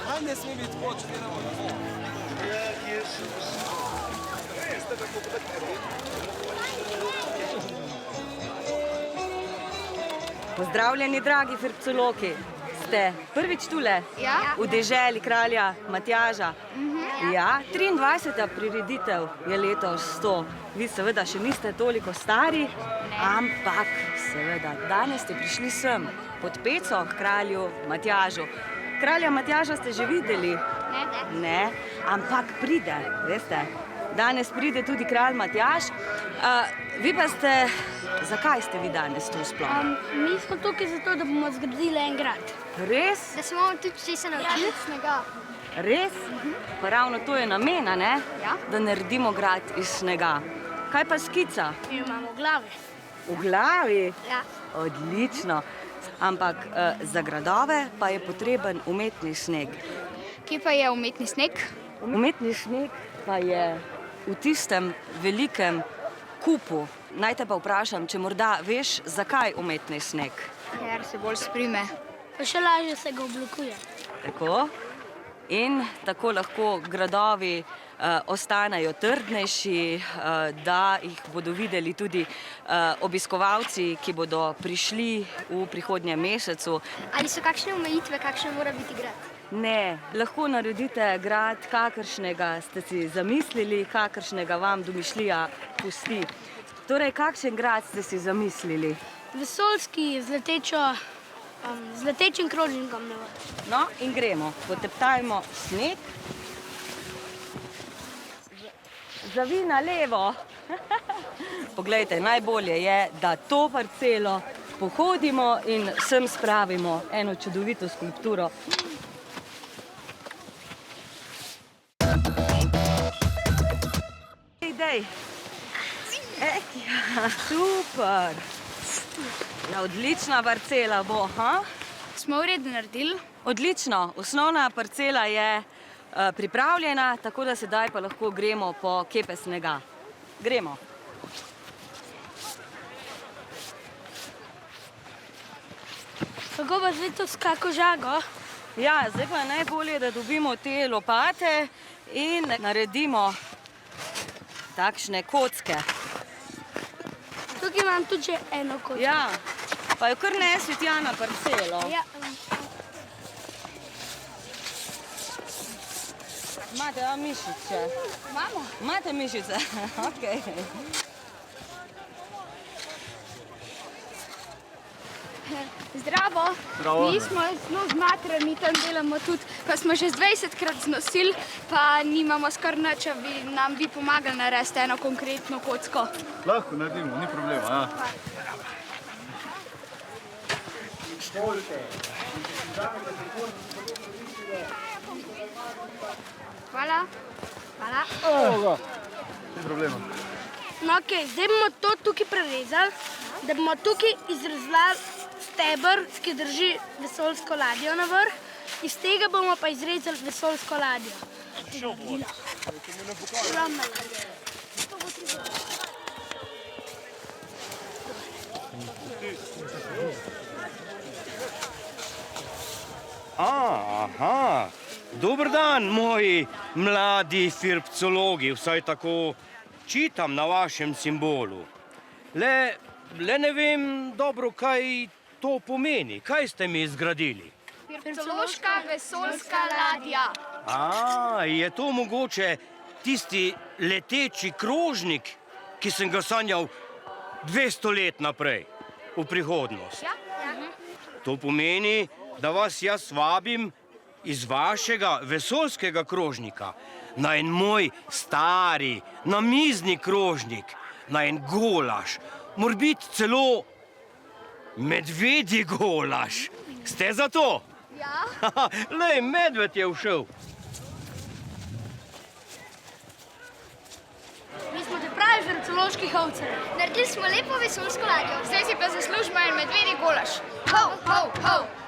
Kaj ne sme biti tako, če delamo na to? Pozdravljeni, dragi firpcoloki. Ste prvič tule? Ja. V deželi kralja Matjaža? Ja, 23. prireditev je letos to. Vi seveda še niste toliko stari, ampak seveda danes ste prišli sem pod peco k kralju Matjažu. Kralja Matjaža ste že videli? Ne, ampak pride, veste. Danes pride tudi kralj Matjaž. Vi pa ste, zakaj ste vi danes tu sploh? Mi smo tukaj zato, da bomo zgradili en grad. Res? Da se bomo tudi česa naučili snega. Res? Pa ravno to je namena, ne? Ja. Da naredimo grad iz snega. Kaj pa skica? Mi jo imamo v glavi. V glavi? Ja. Odlično. Ampak za gradove pa je potreben umetni sneg. Kje pa je umetni sneg? Umetni sneg pa je v tistem velikem kupu. Naj te pa vprašam, če morda veš, zakaj umetni sneg? Ker se bolj sprime. Pa še lažje se ga oblikuje. Tako. In tako lahko gradovi ostanejo trdnejši, da jih bodo videli tudi obiskovalci, ki bodo prišli v prihodnjem mesecu. Ali so kakšne omejitve, kakšen mora biti grad? Ne, lahko naredite grad, kakršnega ste si zamislili, kakršnega vam domišljija pusti. Torej, kakšen grad ste si zamislili? Vesoljski z letečim krožnikom. No, in gremo. Poteptajmo sneg. Zavij na levo. Poglejte, najbolje je, da to parcelo pohodimo in sem spravimo eno čudovito skulpturo. Dej. Ja, super. Ja, odlična parcela bo, ha? Smo v redu naredili? Odlično. Osnovna parcela je pripravljena, tako da sedaj pa lahko gremo po kepe snega. Gremo. Kako pa zdaj to s kako žago? Ja, zdaj pa je najbolje, da dobimo te lopate in naredimo takšne kocke. Tukaj imam tudi že eno kocko. Ja, pa jo kar nesi tja na parcelo. Ja. Imate mišice? Imamo. Imate mišice? Okej. Zdravo. Zdravo. Mi smo zelo zmatrani, tam delamo tudi, pa smo že 20-krat znosili, pa nimamo skoraj nič, a bi nam pomagali narediti eno konkretno kocko. Lahko naredimo, ni problema. Ja. Hvala. Hvala. Ni problema. No, okej, zdaj bomo to tukaj prerezali, da bomo tukaj izrezali steber, ki drži vesoljsko ladjo na vrh. Iz tega bomo pa izrezali vesoljsko ladjo. Ogromna ladja. Aha, dober dan, moji mladi firpcologi, vsaj tako čitam na vašem simbolu. Le ne vem dobro, kaj to pomeni. Kaj ste mi zgradili? Firpcološka vesoljska ladja. Je to mogoče tisti leteči krožnik, ki sem ga sanjal 200 let naprej, v prihodnost? Ja. To pomeni, da vas jaz vabim iz vašega vesoljskega krožnika na en moj stari, namizni krožnik, na en golaž, morbiti celo medvedji golaž. Ste za to? Ja. Lej, medved je všel. Mi smo te pravi firpcološki hovcari. Naredili smo lepo vesoljsko ladjo. Zdaj si pa zaslužimo en medvedji golaž. Hov, hov, hov.